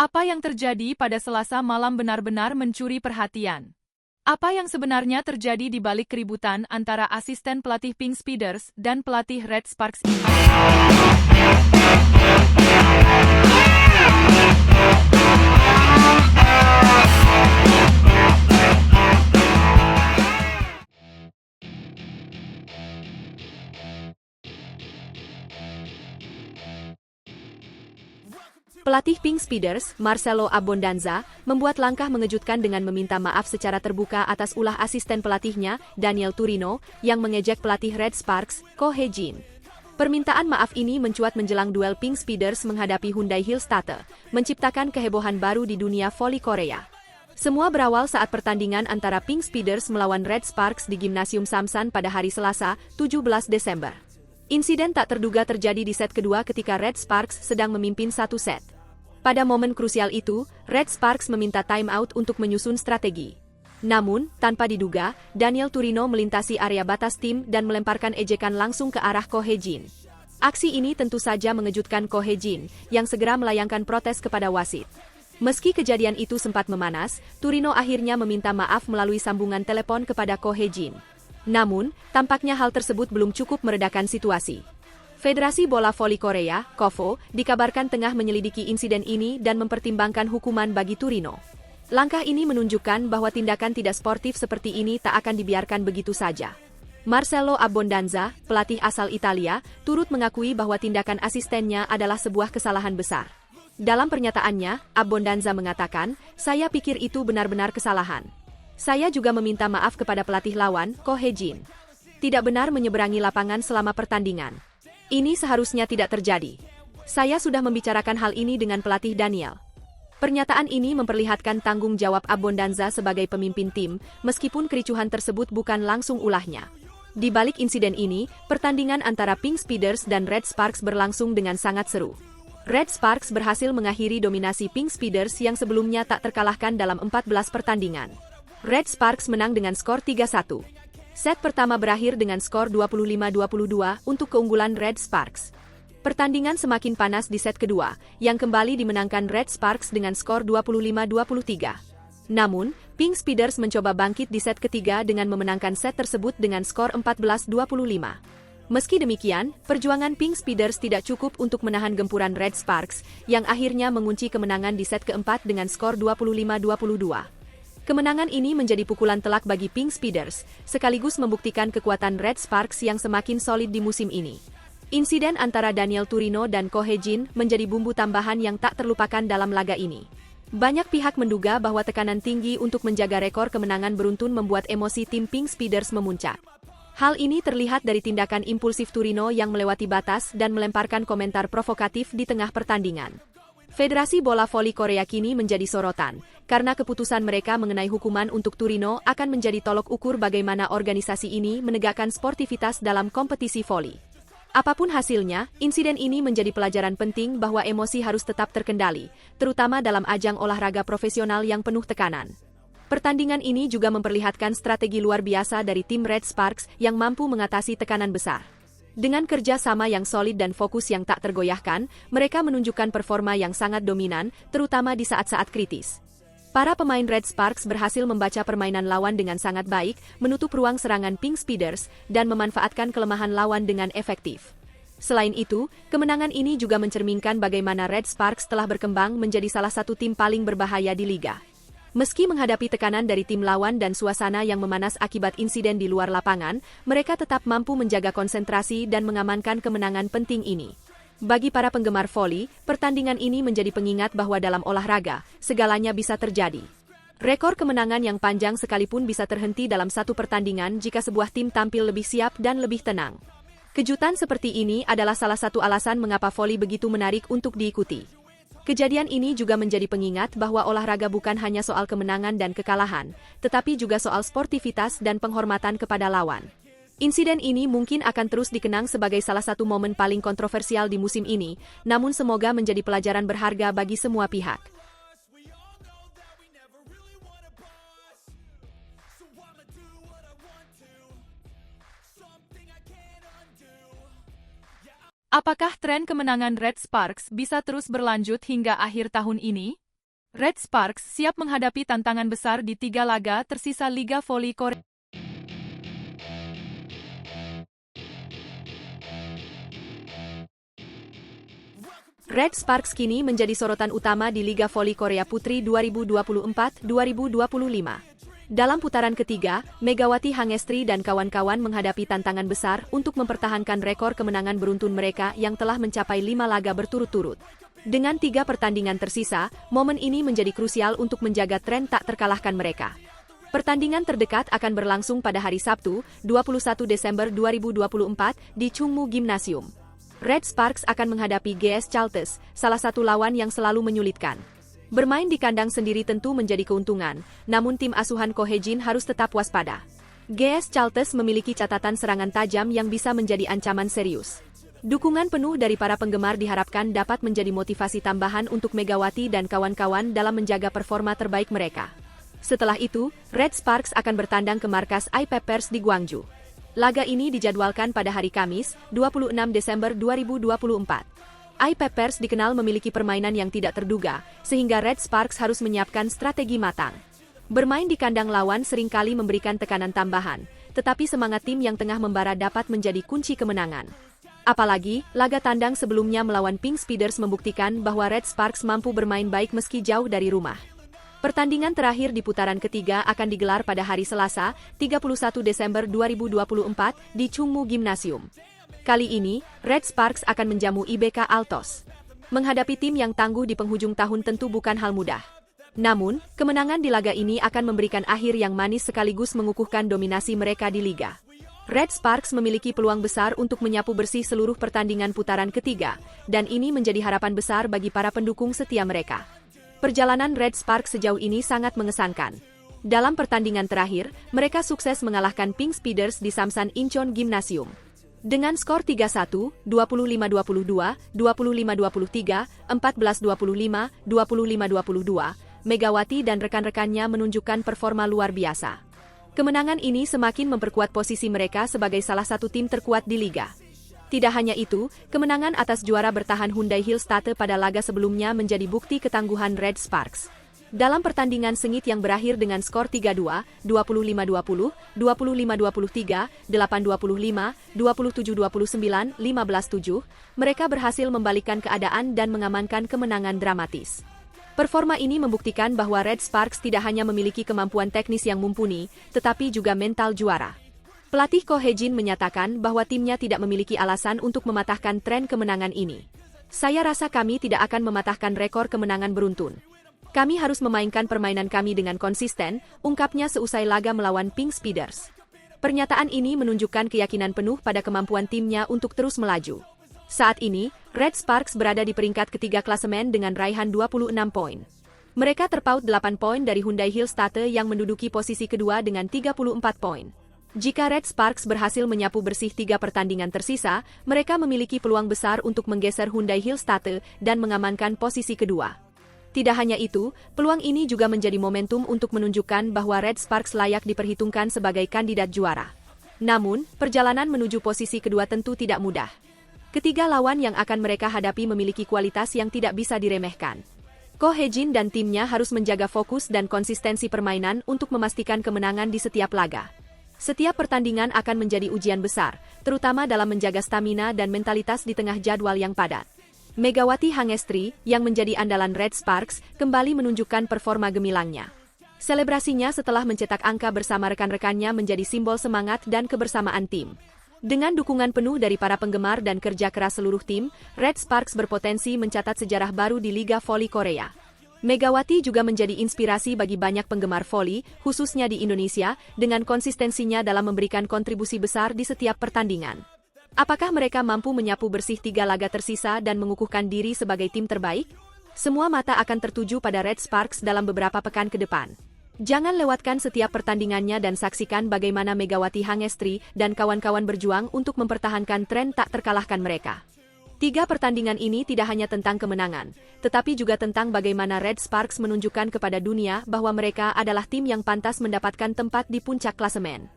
Apa yang terjadi pada Selasa malam benar-benar mencuri perhatian. Apa yang sebenarnya terjadi di balik keributan antara asisten pelatih Pink Speeders dan pelatih Red Sparks ini? Pelatih Pink Speeders, Marcelo Abbondanza, membuat langkah mengejutkan dengan meminta maaf secara terbuka atas ulah asisten pelatihnya, Daniel Turino, yang mengejek pelatih Red Sparks, Ko Hye-jin. Permintaan maaf ini mencuat menjelang duel Pink Speeders menghadapi Hyundai Hillstatter, menciptakan kehebohan baru di dunia voli Korea. Semua berawal saat pertandingan antara Pink Speeders melawan Red Sparks di Gimnasium Samsan pada hari Selasa, 17 Desember. Insiden tak terduga terjadi di set kedua ketika Red Sparks sedang memimpin satu set. Pada momen krusial itu, Red Sparks meminta time out untuk menyusun strategi. Namun, tanpa diduga, Daniel Turino melintasi area batas tim dan melemparkan ejekan langsung ke arah Ko Hye-jin. Aksi ini tentu saja mengejutkan Ko Hye-jin, yang segera melayangkan protes kepada wasit. Meski kejadian itu sempat memanas, Turino akhirnya meminta maaf melalui sambungan telepon kepada Ko Hye-jin. Namun, tampaknya hal tersebut belum cukup meredakan situasi. Federasi Bola Voli Korea, KOVO, dikabarkan tengah menyelidiki insiden ini dan mempertimbangkan hukuman bagi Turino. Langkah ini menunjukkan bahwa tindakan tidak sportif seperti ini tak akan dibiarkan begitu saja. Marcelo Abbondanza, pelatih asal Italia, turut mengakui bahwa tindakan asistennya adalah sebuah kesalahan besar. Dalam pernyataannya, Abbondanza mengatakan, "Saya pikir itu benar-benar kesalahan. Saya juga meminta maaf kepada pelatih lawan, Ko Hye-jin. Tidak benar menyeberangi lapangan selama pertandingan. Ini seharusnya tidak terjadi. Saya sudah membicarakan hal ini dengan pelatih Daniel." Pernyataan ini memperlihatkan tanggung jawab Abbondanza sebagai pemimpin tim, meskipun kericuhan tersebut bukan langsung ulahnya. Di balik insiden ini, pertandingan antara Pink Speeders dan Red Sparks berlangsung dengan sangat seru. Red Sparks berhasil mengakhiri dominasi Pink Speeders yang sebelumnya tak terkalahkan dalam 14 pertandingan. Red Sparks menang dengan skor 3-1. Set pertama berakhir dengan skor 25-22 untuk keunggulan Red Sparks. Pertandingan semakin panas di set kedua, yang kembali dimenangkan Red Sparks dengan skor 25-23. Namun, Pink Speeders mencoba bangkit di set ketiga dengan memenangkan set tersebut dengan skor 14-25. Meski demikian, perjuangan Pink Speeders tidak cukup untuk menahan gempuran Red Sparks, yang akhirnya mengunci kemenangan di set keempat dengan skor 25-22. Kemenangan ini menjadi pukulan telak bagi Pink Speeders, sekaligus membuktikan kekuatan Red Sparks yang semakin solid di musim ini. Insiden antara Daniel Turino dan Ko Hye-jin menjadi bumbu tambahan yang tak terlupakan dalam laga ini. Banyak pihak menduga bahwa tekanan tinggi untuk menjaga rekor kemenangan beruntun membuat emosi tim Pink Speeders memuncak. Hal ini terlihat dari tindakan impulsif Turino yang melewati batas dan melemparkan komentar provokatif di tengah pertandingan. Federasi Bola Voli Korea kini menjadi sorotan, karena keputusan mereka mengenai hukuman untuk Turino akan menjadi tolok ukur bagaimana organisasi ini menegakkan sportivitas dalam kompetisi voli. Apapun hasilnya, insiden ini menjadi pelajaran penting bahwa emosi harus tetap terkendali, terutama dalam ajang olahraga profesional yang penuh tekanan. Pertandingan ini juga memperlihatkan strategi luar biasa dari tim Red Sparks yang mampu mengatasi tekanan besar. Dengan kerja sama yang solid dan fokus yang tak tergoyahkan, mereka menunjukkan performa yang sangat dominan, terutama di saat-saat kritis. Para pemain Red Sparks berhasil membaca permainan lawan dengan sangat baik, menutup ruang serangan Pink Speeders, dan memanfaatkan kelemahan lawan dengan efektif. Selain itu, kemenangan ini juga mencerminkan bagaimana Red Sparks telah berkembang menjadi salah satu tim paling berbahaya di liga. Meski menghadapi tekanan dari tim lawan dan suasana yang memanas akibat insiden di luar lapangan, mereka tetap mampu menjaga konsentrasi dan mengamankan kemenangan penting ini. Bagi para penggemar voli, pertandingan ini menjadi pengingat bahwa dalam olahraga, segalanya bisa terjadi. Rekor kemenangan yang panjang sekalipun bisa terhenti dalam satu pertandingan jika sebuah tim tampil lebih siap dan lebih tenang. Kejutan seperti ini adalah salah satu alasan mengapa voli begitu menarik untuk diikuti. Kejadian ini juga menjadi pengingat bahwa olahraga bukan hanya soal kemenangan dan kekalahan, tetapi juga soal sportivitas dan penghormatan kepada lawan. Insiden ini mungkin akan terus dikenang sebagai salah satu momen paling kontroversial di musim ini, namun semoga menjadi pelajaran berharga bagi semua pihak. Apakah tren kemenangan Red Sparks bisa terus berlanjut hingga akhir tahun ini? Red Sparks siap menghadapi tantangan besar di 3 laga tersisa Liga Voli Korea. Red Sparks kini menjadi sorotan utama di Liga Voli Korea Putri 2024-2025. Dalam putaran ketiga, Megawati Hangestri dan kawan-kawan menghadapi tantangan besar untuk mempertahankan rekor kemenangan beruntun mereka yang telah mencapai 5 laga berturut-turut. Dengan 3 pertandingan tersisa, momen ini menjadi krusial untuk menjaga tren tak terkalahkan mereka. Pertandingan terdekat akan berlangsung pada hari Sabtu, 21 Desember 2024 di Chungmu Gymnasium. Red Sparks akan menghadapi GS Chalters, salah satu lawan yang selalu menyulitkan. Bermain di kandang sendiri tentu menjadi keuntungan, namun tim asuhan Ko Hye-jin harus tetap waspada. GS Chalters memiliki catatan serangan tajam yang bisa menjadi ancaman serius. Dukungan penuh dari para penggemar diharapkan dapat menjadi motivasi tambahan untuk Megawati dan kawan-kawan dalam menjaga performa terbaik mereka. Setelah itu, Red Sparks akan bertandang ke markas iPeppers di Gwangju. Laga ini dijadwalkan pada hari Kamis, 26 Desember 2024. iPeppers dikenal memiliki permainan yang tidak terduga, sehingga Red Sparks harus menyiapkan strategi matang. Bermain di kandang lawan seringkali memberikan tekanan tambahan, tetapi semangat tim yang tengah membara dapat menjadi kunci kemenangan. Apalagi, laga tandang sebelumnya melawan Pink Speeders membuktikan bahwa Red Sparks mampu bermain baik meski jauh dari rumah. Pertandingan terakhir di putaran ketiga akan digelar pada hari Selasa, 31 Desember 2024 di Chungmu Gymnasium. Kali ini, Red Sparks akan menjamu IBK Altos. Menghadapi tim yang tangguh di penghujung tahun tentu bukan hal mudah. Namun, kemenangan di laga ini akan memberikan akhir yang manis sekaligus mengukuhkan dominasi mereka di liga. Red Sparks memiliki peluang besar untuk menyapu bersih seluruh pertandingan putaran ketiga, dan ini menjadi harapan besar bagi para pendukung setia mereka. Perjalanan Red Sparks sejauh ini sangat mengesankan. Dalam pertandingan terakhir, mereka sukses mengalahkan Pink Speeders di Samsan Incheon Gymnasium. Dengan skor 3-1, 25-22, 25-23, 14-25, 25-22, Megawati dan rekan-rekannya menunjukkan performa luar biasa. Kemenangan ini semakin memperkuat posisi mereka sebagai salah satu tim terkuat di liga. Tidak hanya itu, kemenangan atas juara bertahan Hyundai Hillstate pada laga sebelumnya menjadi bukti ketangguhan Red Sparks. Dalam pertandingan sengit yang berakhir dengan skor 3-2, 25-20, 25-23, 8-25, 27-29, 15-7, mereka berhasil membalikkan keadaan dan mengamankan kemenangan dramatis. Performa ini membuktikan bahwa Red Sparks tidak hanya memiliki kemampuan teknis yang mumpuni, tetapi juga mental juara. Pelatih Ko Hye-jin menyatakan bahwa timnya tidak memiliki alasan untuk mematahkan tren kemenangan ini. Saya rasa kami tidak akan mematahkan rekor kemenangan beruntun. Kami harus memainkan permainan kami dengan konsisten, ungkapnya seusai laga melawan Pink Speeders. Pernyataan ini menunjukkan keyakinan penuh pada kemampuan timnya untuk terus melaju. Saat ini, Red Sparks berada di peringkat ketiga klasemen dengan raihan 26 poin. Mereka terpaut 8 poin dari Hyundai Hillstate yang menduduki posisi kedua dengan 34 poin. Jika Red Sparks berhasil menyapu bersih 3 pertandingan tersisa, mereka memiliki peluang besar untuk menggeser Hyundai Hillstate dan mengamankan posisi kedua. Tidak hanya itu, peluang ini juga menjadi momentum untuk menunjukkan bahwa Red Sparks layak diperhitungkan sebagai kandidat juara. Namun, perjalanan menuju posisi kedua tentu tidak mudah. Ketiga lawan yang akan mereka hadapi memiliki kualitas yang tidak bisa diremehkan. Ko Hye-jin dan timnya harus menjaga fokus dan konsistensi permainan untuk memastikan kemenangan di setiap laga. Setiap pertandingan akan menjadi ujian besar, terutama dalam menjaga stamina dan mentalitas di tengah jadwal yang padat. Megawati Hangestri, yang menjadi andalan Red Sparks, kembali menunjukkan performa gemilangnya. Selebrasinya setelah mencetak angka bersama rekan-rekannya menjadi simbol semangat dan kebersamaan tim. Dengan dukungan penuh dari para penggemar dan kerja keras seluruh tim, Red Sparks berpotensi mencatat sejarah baru di Liga Voli Korea. Megawati juga menjadi inspirasi bagi banyak penggemar voli, khususnya di Indonesia, dengan konsistensinya dalam memberikan kontribusi besar di setiap pertandingan. Apakah mereka mampu menyapu bersih 3 laga tersisa dan mengukuhkan diri sebagai tim terbaik? Semua mata akan tertuju pada Red Sparks dalam beberapa pekan ke depan. Jangan lewatkan setiap pertandingannya dan saksikan bagaimana Megawati Hangestri dan kawan-kawan berjuang untuk mempertahankan tren tak terkalahkan mereka. 3 pertandingan ini tidak hanya tentang kemenangan, tetapi juga tentang bagaimana Red Sparks menunjukkan kepada dunia bahwa mereka adalah tim yang pantas mendapatkan tempat di puncak klasemen.